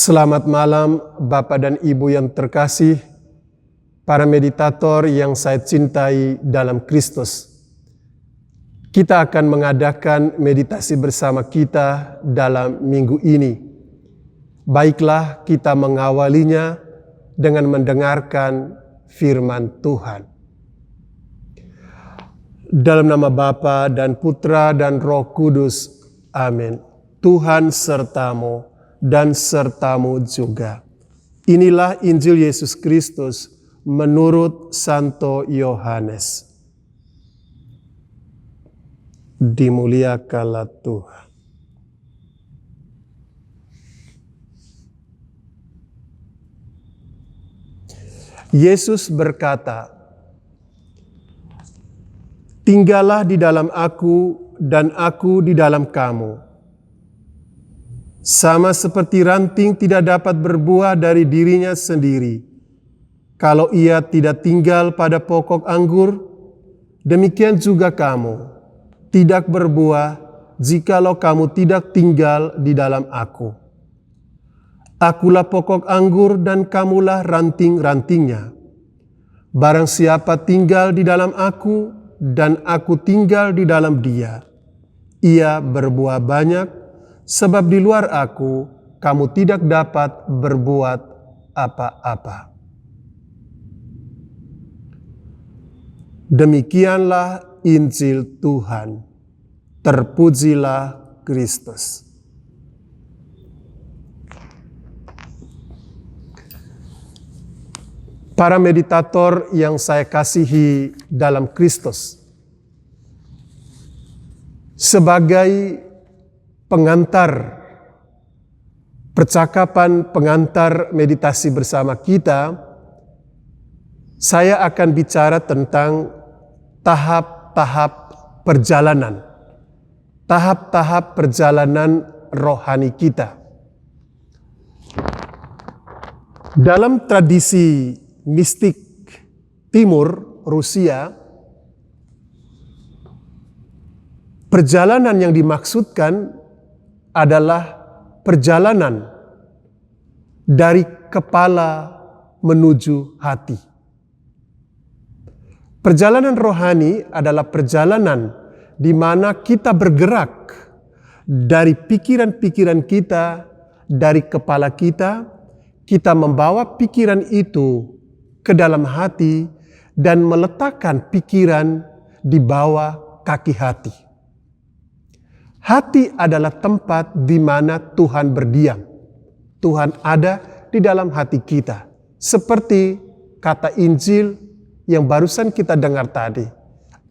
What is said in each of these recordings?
Selamat malam Bapak dan Ibu yang terkasih, para meditator yang saya cintai dalam Kristus. Kita akan mengadakan meditasi bersama kita dalam minggu ini. Baiklah kita mengawalinya dengan mendengarkan firman Tuhan. Dalam nama Bapa dan Putra dan Roh Kudus. Amin. Tuhan sertamu dan sertamu juga. Inilah Injil Yesus Kristus menurut Santo Yohanes. Dimuliakanlah Tuhan. Yesus berkata, "Tinggallah di dalam aku dan aku di dalam kamu. Sama seperti ranting tidak dapat berbuah dari dirinya sendiri, kalau ia tidak tinggal pada pokok anggur, demikian juga kamu tidak berbuah jikalau kamu tidak tinggal di dalam aku. Akulah pokok anggur dan kamulah ranting-rantingnya. Barang siapa tinggal di dalam aku dan aku tinggal di dalam dia, ia berbuah banyak, sebab di luar aku, kamu tidak dapat berbuat apa-apa." Demikianlah Injil Tuhan. Terpujilah Kristus. Para meditator yang saya kasihi dalam Kristus, sebagai pengantar percakapan pengantar meditasi bersama kita, saya akan bicara tentang tahap-tahap perjalanan. Tahap-tahap perjalanan rohani kita. Dalam tradisi mistik Timur Rusia, perjalanan yang dimaksudkan adalah perjalanan dari kepala menuju hati. Perjalanan rohani adalah perjalanan di mana kita bergerak dari pikiran-pikiran kita, dari kepala kita, kita membawa pikiran itu ke dalam hati dan meletakkan pikiran di bawah kaki hati. Hati adalah tempat di mana Tuhan berdiam. Tuhan ada di dalam hati kita. Seperti kata Injil yang barusan kita dengar tadi.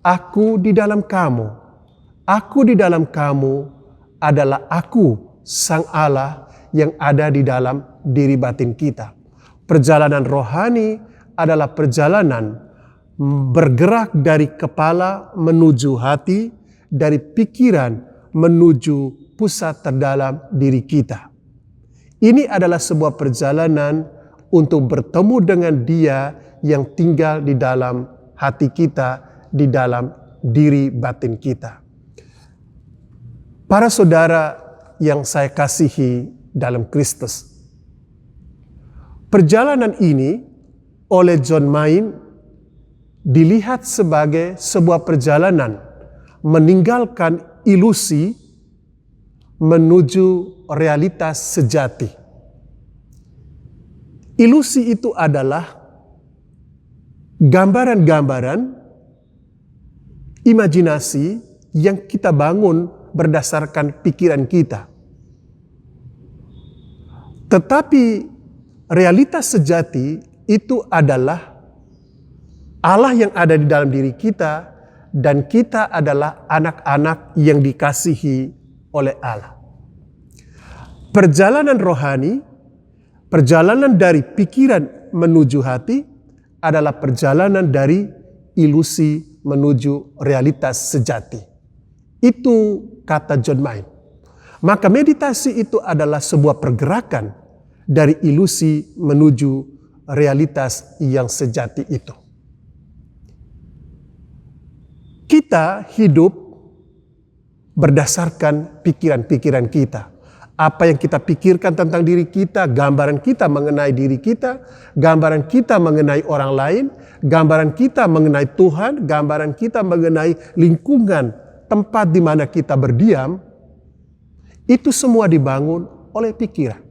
Aku di dalam kamu. Aku di dalam kamu adalah aku, Sang Allah yang ada di dalam diri batin kita. Perjalanan rohani adalah perjalanan bergerak dari kepala menuju hati, dari pikiran menuju pusat terdalam diri kita. Ini adalah sebuah perjalanan untuk bertemu dengan Dia yang tinggal di dalam hati kita, di dalam diri batin kita. Para saudara yang saya kasihi dalam Kristus, perjalanan ini oleh John Main dilihat sebagai sebuah perjalanan meninggalkan ilusi menuju realitas sejati. Ilusi itu adalah gambaran-gambaran, imajinasi yang kita bangun berdasarkan pikiran kita. Tetapi realitas sejati itu adalah Allah yang ada di dalam diri kita, dan kita adalah anak-anak yang dikasihi oleh Allah. Perjalanan rohani, perjalanan dari pikiran menuju hati adalah perjalanan dari ilusi menuju realitas sejati. Itu kata John Main. Maka meditasi itu adalah sebuah pergerakan dari ilusi menuju realitas yang sejati itu. Kita hidup berdasarkan pikiran-pikiran kita. Apa yang kita pikirkan tentang diri kita, gambaran kita mengenai diri kita, gambaran kita mengenai orang lain, gambaran kita mengenai Tuhan, gambaran kita mengenai lingkungan tempat di mana kita berdiam, itu semua dibangun oleh pikiran.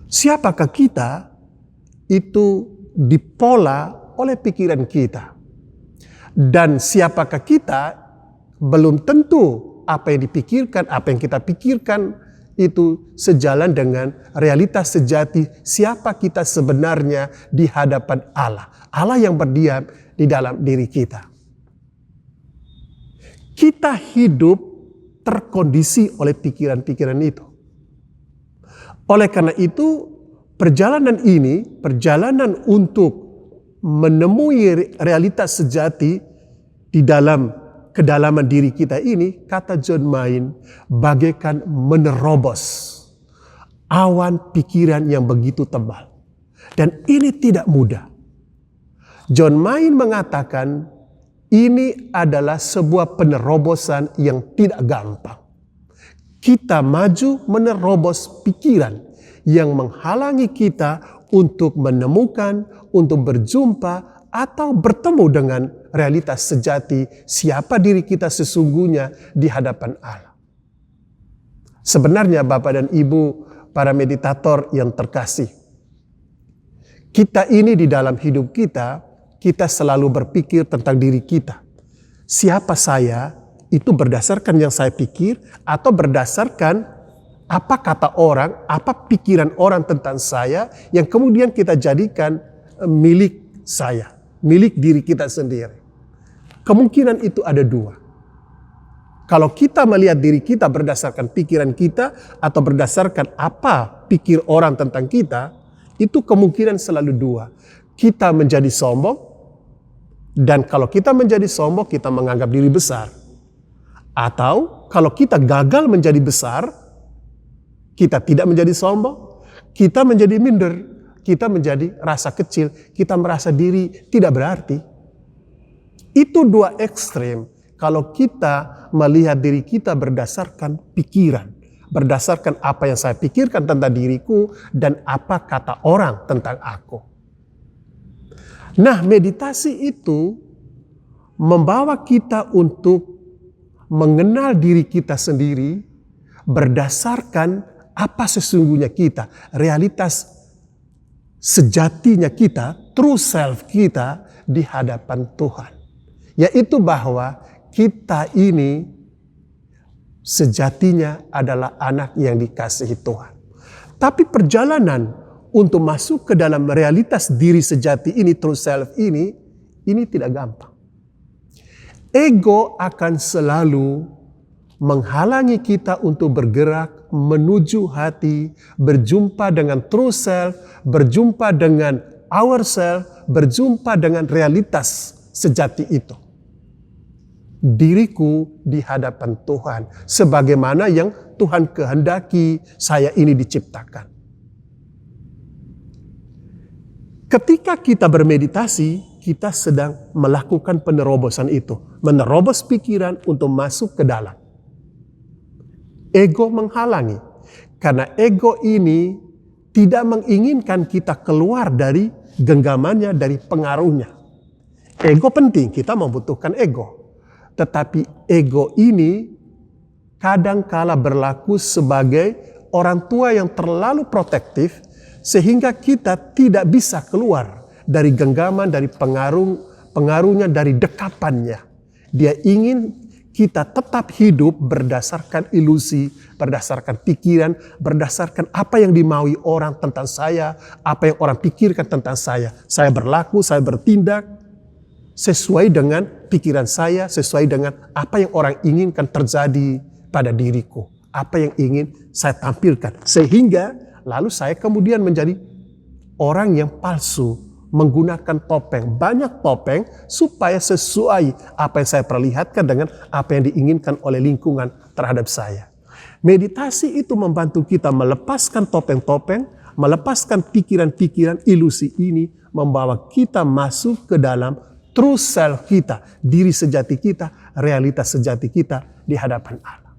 Siapakah kita? Itu dipola oleh pikiran kita. Dan siapakah kita belum tentu apa yang dipikirkan, apa yang kita pikirkan itu sejalan dengan realitas sejati siapa kita sebenarnya di hadapan Allah. Allah yang berdiam di dalam diri kita. Kita hidup terkondisi oleh pikiran-pikiran itu. Oleh karena itu, perjalanan ini, perjalanan untuk menemui realitas sejati di dalam kedalaman diri kita ini, kata John Main, bagaikan menerobos awan pikiran yang begitu tebal. Dan ini tidak mudah. John Main mengatakan ini adalah sebuah penerobosan yang tidak gampang. Kita maju menerobos pikiran yang menghalangi kita untuk menemukan, untuk berjumpa, atau bertemu dengan realitas sejati siapa diri kita sesungguhnya di hadapan Allah. Sebenarnya Bapak dan Ibu, para meditator yang terkasih, kita ini di dalam hidup kita selalu berpikir tentang diri kita. Siapa saya itu berdasarkan yang saya pikir atau berdasarkan apa kata orang, apa pikiran orang tentang saya yang kemudian kita jadikan milik saya, milik diri kita sendiri. Kemungkinan itu ada dua. Kalau kita melihat diri kita berdasarkan pikiran kita atau berdasarkan apa pikir orang tentang kita, itu kemungkinan selalu dua. Kita menjadi sombong, dan kalau kita menjadi sombong, kita menganggap diri besar. Atau kalau kita gagal menjadi besar, kita tidak menjadi sombong, kita menjadi minder, kita menjadi rasa kecil, kita merasa diri tidak berarti. Itu dua ekstrem kalau kita melihat diri kita berdasarkan pikiran, berdasarkan apa yang saya pikirkan tentang diriku dan apa kata orang tentang aku. Nah, meditasi itu membawa kita untuk mengenal diri kita sendiri berdasarkan apa sesungguhnya kita, realitas sejatinya kita, true self kita di hadapan Tuhan. Yaitu bahwa kita ini sejatinya adalah anak yang dikasihi Tuhan. Tapi perjalanan untuk masuk ke dalam realitas diri sejati ini, true self ini tidak gampang. Ego akan selalu menghalangi kita untuk bergerak menuju hati, berjumpa dengan true self, berjumpa dengan ourself, berjumpa dengan realitas sejati itu. Diriku di hadapan Tuhan, sebagaimana yang Tuhan kehendaki saya ini diciptakan. Ketika kita bermeditasi, kita sedang melakukan penerobosan itu, menerobos pikiran untuk masuk ke dalam. Ego menghalangi, karena ego ini tidak menginginkan kita keluar dari genggamannya, dari pengaruhnya. Ego penting, kita membutuhkan ego. Tetapi ego ini kadangkala berlaku sebagai orang tua yang terlalu protektif sehingga kita tidak bisa keluar dari genggaman, dari pengaruhnya, dari dekapannya. Dia ingin kita tetap hidup berdasarkan ilusi, berdasarkan pikiran, berdasarkan apa yang dimaui orang tentang saya, apa yang orang pikirkan tentang saya. Saya berlaku, saya bertindak sesuai dengan pikiran saya, sesuai dengan apa yang orang inginkan terjadi pada diriku. Apa yang ingin saya tampilkan. Sehingga lalu saya kemudian menjadi orang yang palsu, menggunakan topeng, banyak topeng supaya sesuai apa yang saya perlihatkan dengan apa yang diinginkan oleh lingkungan terhadap saya. Meditasi itu membantu kita melepaskan topeng-topeng, melepaskan pikiran-pikiran ilusi ini, membawa kita masuk ke dalam true self kita, diri sejati kita, realitas sejati kita di hadapan Allah.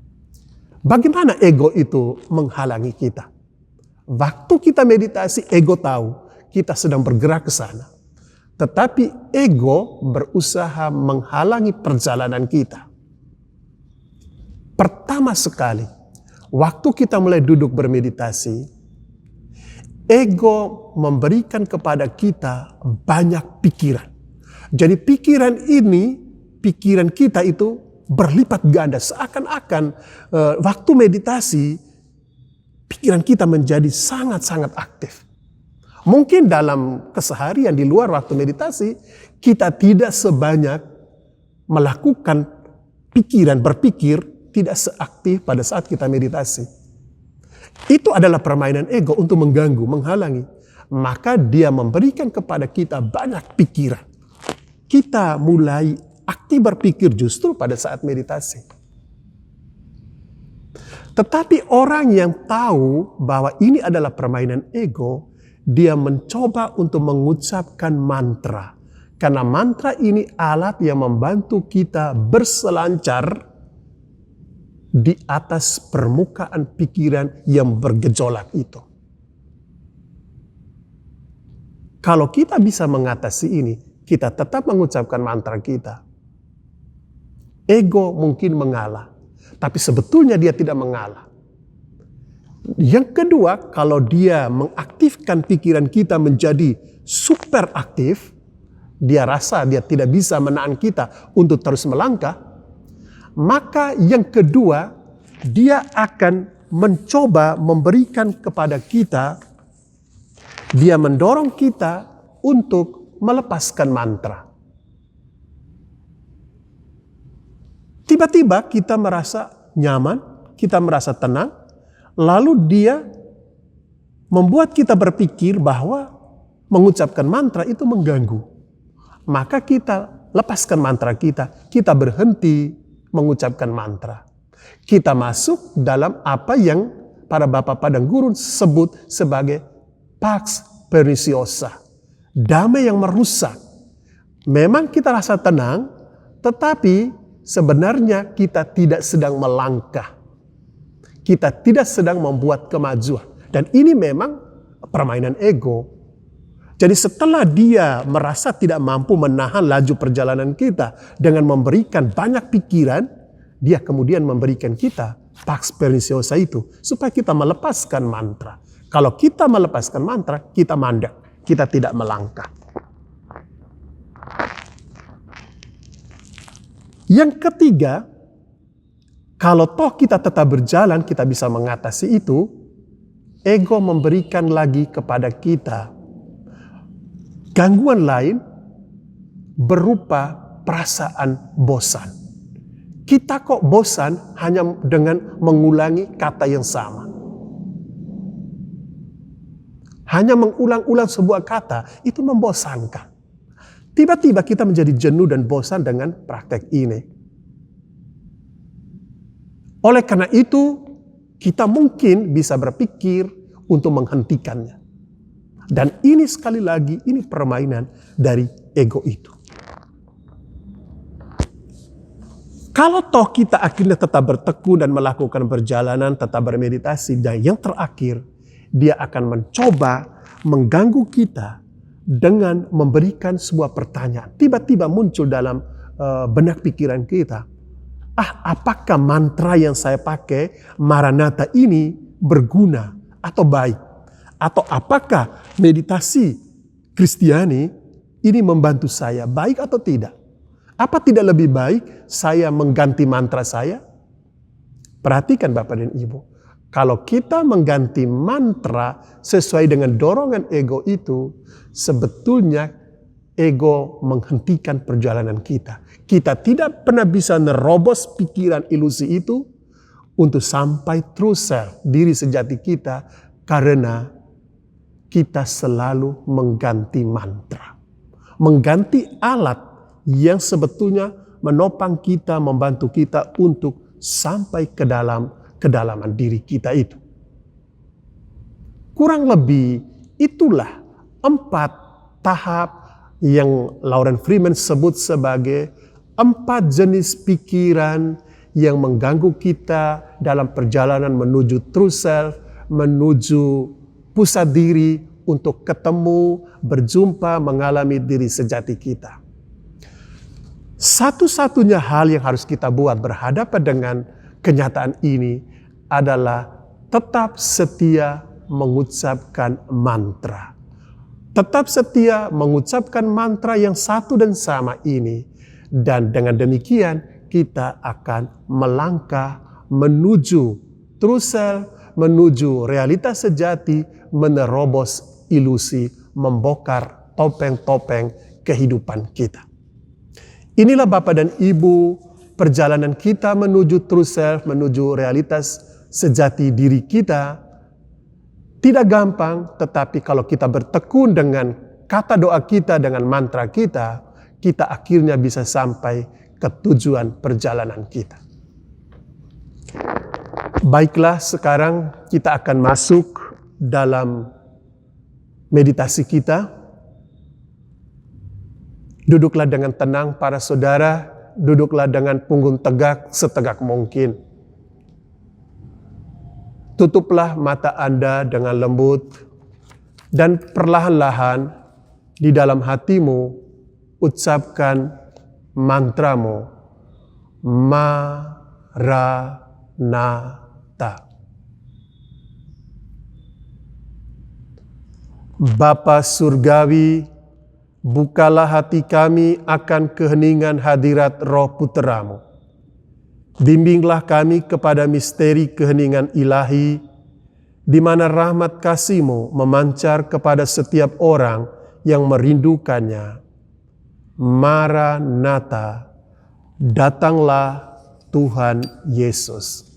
Bagaimana ego itu menghalangi kita? Waktu kita meditasi, ego tahu kita sedang bergerak ke sana. Tetapi ego berusaha menghalangi perjalanan kita. Pertama sekali, waktu kita mulai duduk bermeditasi, ego memberikan kepada kita banyak pikiran. Jadi pikiran kita itu berlipat ganda. Seakan-akan waktu meditasi, pikiran kita menjadi sangat-sangat aktif. Mungkin dalam keseharian di luar waktu meditasi, kita tidak sebanyak melakukan berpikir tidak seaktif pada saat kita meditasi. Itu adalah permainan ego untuk mengganggu, menghalangi. Maka dia memberikan kepada kita banyak pikiran. Kita mulai aktif berpikir justru pada saat meditasi. Tetapi orang yang tahu bahwa ini adalah permainan ego, dia mencoba untuk mengucapkan mantra. Karena mantra ini alat yang membantu kita berselancar di atas permukaan pikiran yang bergejolak itu. Kalau kita bisa mengatasi ini, kita tetap mengucapkan mantra kita. Ego mungkin mengalah, tapi sebetulnya dia tidak mengalah. Yang kedua, kalau dia mengaktifkan pikiran kita menjadi super aktif, dia rasa dia tidak bisa menahan kita untuk terus melangkah, maka yang kedua, dia akan mencoba memberikan kepada kita, dia mendorong kita untuk melepaskan mantra. Tiba-tiba kita merasa nyaman, kita merasa tenang, lalu dia membuat kita berpikir bahwa mengucapkan mantra itu mengganggu. Maka kita lepaskan mantra kita berhenti mengucapkan mantra. Kita masuk dalam apa yang para Bapak Padang Gurun sebut sebagai pax perniciosa, damai yang merusak. Memang kita rasa tenang, tetapi sebenarnya kita tidak sedang melangkah. Kita tidak sedang membuat kemajuan. Dan ini memang permainan ego. Jadi setelah dia merasa tidak mampu menahan laju perjalanan kita dengan memberikan banyak pikiran, dia kemudian memberikan kita pax perniciosa itu supaya kita melepaskan mantra. Kalau kita melepaskan mantra, kita mandek, kita tidak melangkah. Yang ketiga, kalau toh kita tetap berjalan, kita bisa mengatasi itu, ego memberikan lagi kepada kita gangguan lain berupa perasaan bosan. Kita kok bosan hanya dengan mengulangi kata yang sama. Hanya mengulang-ulang sebuah kata, itu membosankan. Tiba-tiba kita menjadi jenuh dan bosan dengan praktek ini. Oleh karena itu, kita mungkin bisa berpikir untuk menghentikannya. Dan ini sekali lagi, ini permainan dari ego itu. Kalau toh kita akhirnya tetap bertekun dan melakukan perjalanan, tetap bermeditasi, dan yang terakhir, dia akan mencoba mengganggu kita dengan memberikan sebuah pertanyaan. Tiba-tiba muncul dalam benak pikiran kita. Apakah mantra yang saya pakai, Maranatha ini berguna atau baik? Atau apakah meditasi Kristiani ini membantu saya, baik atau tidak? Apa tidak lebih baik saya mengganti mantra saya? Perhatikan Bapak dan Ibu. Kalau kita mengganti mantra sesuai dengan dorongan ego itu, sebetulnya ego menghentikan perjalanan kita. Kita tidak pernah bisa nerobos pikiran ilusi itu untuk sampai true self, diri sejati kita, karena kita selalu mengganti mantra. Mengganti alat yang sebetulnya menopang kita, membantu kita untuk sampai ke dalam kedalaman diri kita itu. Kurang lebih itulah 4 tahap yang Lauren Freeman sebut sebagai 4 jenis pikiran yang mengganggu kita dalam perjalanan menuju true self, menuju pusat diri untuk ketemu, berjumpa, mengalami diri sejati kita. Satu-satunya hal yang harus kita buat berhadapan dengan kenyataan ini adalah tetap setia mengucapkan mantra. Tetap setia mengucapkan mantra yang satu dan sama ini. Dan dengan demikian kita akan melangkah menuju true self, menuju realitas sejati, menerobos ilusi, membongkar topeng-topeng kehidupan kita. Inilah Bapak dan Ibu, perjalanan kita menuju true self, menuju realitas sejati diri kita. Tidak gampang, tetapi kalau kita bertekun dengan kata doa kita, dengan mantra kita, kita akhirnya bisa sampai ke tujuan perjalanan kita. Baiklah, sekarang kita akan masuk dalam meditasi kita. Duduklah dengan tenang para saudara, duduklah dengan punggung tegak setegak mungkin. Tutuplah mata Anda dengan lembut dan perlahan-lahan di dalam hatimu ucapkan mantramu, Maranatha. Bapa Surgawi, bukalah hati kami akan keheningan hadirat Roh Putra-Mu. Bimbinglah kami kepada misteri keheningan ilahi, di mana rahmat kasih-Mu memancar kepada setiap orang yang merindukannya. Maranatha, datanglah Tuhan Yesus.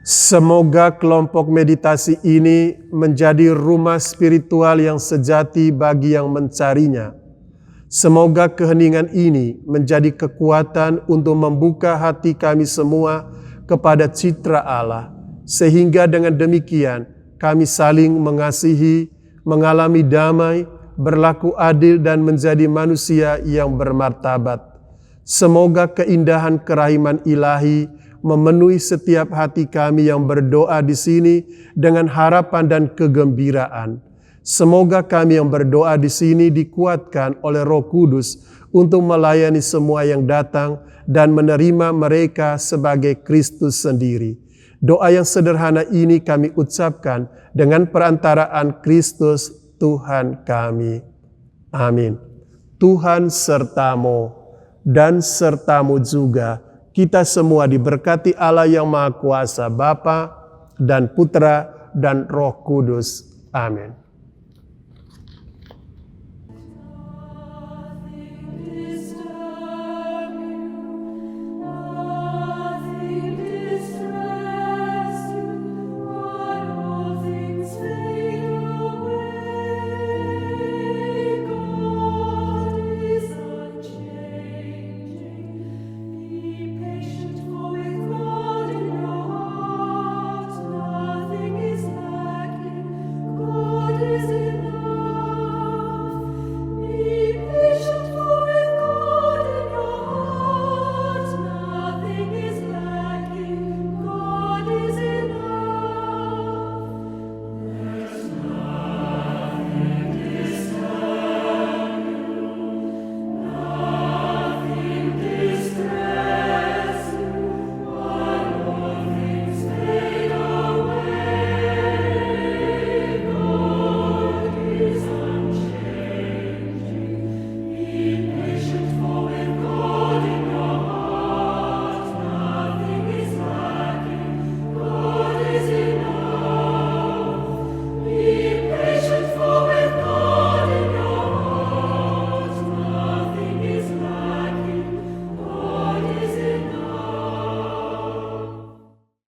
Semoga kelompok meditasi ini menjadi rumah spiritual yang sejati bagi yang mencarinya. Semoga keheningan ini menjadi kekuatan untuk membuka hati kami semua kepada citra Allah, sehingga dengan demikian kami saling mengasihi, mengalami damai, berlaku adil dan menjadi manusia yang bermartabat. Semoga keindahan kerahiman ilahi memenuhi setiap hati kami yang berdoa di sini dengan harapan dan kegembiraan. Semoga kami yang berdoa di sini dikuatkan oleh Roh Kudus untuk melayani semua yang datang dan menerima mereka sebagai Kristus sendiri. Doa yang sederhana ini kami ucapkan dengan perantaraan Kristus Tuhan kami. Amin. Tuhan sertamu dan sertamu juga. Kita semua diberkati Allah yang Maha Kuasa, Bapa dan Putra dan Roh Kudus. Amin.